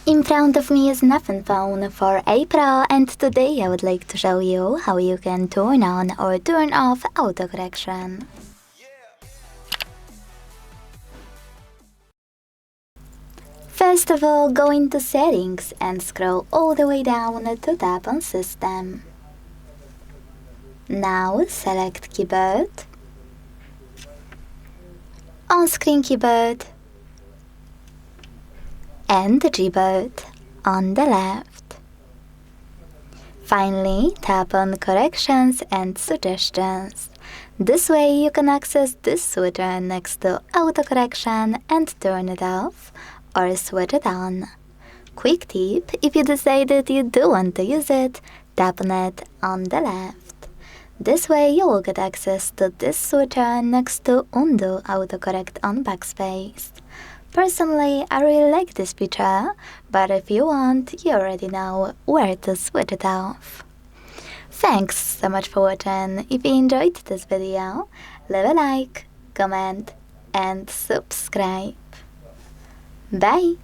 In front of me is Nothing phone for April, and today I would like to show you how you can turn on or turn off autocorrection. First of all, go into Settings and scroll all the way down to tap on System. Now select Keyboard, on-screen keyboard, and Gboard on the left. Finally, tap on Corrections and Suggestions. This way you can access this switcher next to autocorrection and turn it off or switch it on. Quick tip, if you decided you do want to use it, tap on it on the left. This way you will get access to this switcher next to Undo Autocorrect on Backspace. Personally, I really like this feature, but if you want, you already know where to switch it off. Thanks so much for watching. If you enjoyed this video, leave a like, comment, and subscribe. Bye!